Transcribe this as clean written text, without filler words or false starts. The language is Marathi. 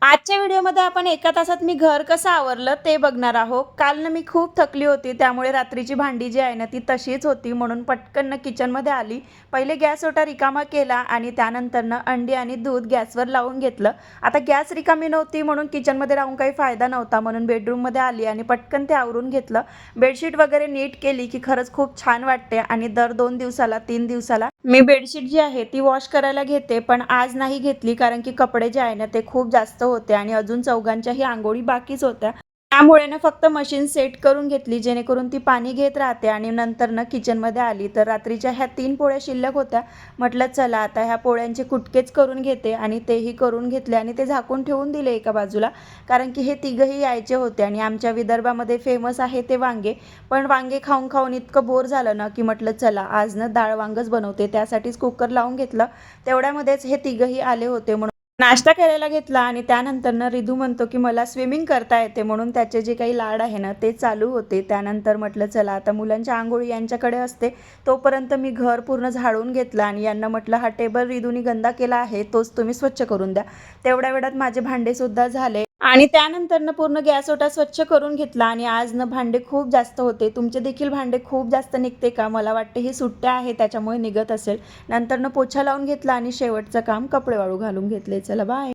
आजच्या व्हिडिओमध्ये आपण एका तासात मी घर कसं आवरलं ते बघणार आहोत. काल ना मी खूप थकली होती, त्यामुळे रात्रीची भांडी जी आहे ना ती तशीच होती, म्हणून पटकन ना किचनमध्ये आली. पहिले गॅस ओटा रिकामा केला आणि त्यानंतर ना अंडी आणि दूध गॅसवर लावून घेतलं. आता गॅस रिकामी नव्हती म्हणून किचनमध्ये राहून काही फायदा नव्हता, म्हणून बेडरूममध्ये आली आणि पटकन ते आवरून घेतलं. बेडशीट वगैरे नीट केली की खरंच खूप छान वाटते आणि दर 2 दिवसाला 3 दिवसाला मी बेडशीट जी आहे ती वॉश करायला घेते. पण आज नाही घेतली कारण की कपडे जे आहे ना ते खूप जास्त होते आणि अजून चौघांच्याही अंघोळी बाकीच होत्या. त्यामुळे ना फक्त मशीन सेट करून घेतली, जेणेकरून ती पाणी घेत राहते. आणि नंतर ना किचनमध्ये आली तर रात्रीच्या ह्या 3 पोळ्या शिल्लक होत्या. म्हटलं चला आता ह्या पोळ्यांचे कुटकेच करून घेते आणि तेही करून घेतले आणि ते झाकून ठेवून दिले एका बाजूला, कारण की हे तिघंही यायचे होते. आणि आमच्या विदर्भामध्ये फेमस आहे ते वांगे. पण वांगे खाऊन खाऊन इतकं बोर झालं ना की म्हटलं चला आज ना डाळ वांगच बनवते. त्यासाठीच कुकर लावून घेतलं. तेवढ्यामध्येच हे तिघंही आले होते, म्हणून नाश्ता करायला घेतला. आणि त्यानंतर ना रिधू म्हणतो की मला स्विमिंग करता येते, म्हणून त्याचे जे काही लाड आहे ना ते चालू होते. त्यानंतर म्हटलं चला आता मुलांच्या आंघोळी यांच्याकडे असते, तोपर्यंत मी घर पूर्ण झाडून घेतलं आणि यांना म्हटलं हा टेबल रिधूनी गंदा केला आहे तोच तुम्ही स्वच्छ करून द्या. तेवढ्या वेळात माझे भांडेसुद्धा झाले आणि त्यानंतर ना पूर्ण गॅस ओटा स्वच्छ करून घेतला. आणि आज ना भांडे खूप जास्त होते. तुमचे देखील भांडे खूप जास्त निघते का? मला वाटते ही सुट्ट्या आहे त्याच्यामुळे निघत असेल. नंतर ना पोछा लावून घेतला आणि शेवटचं काम कपडे वाळू घालून घेतले. चला बाय.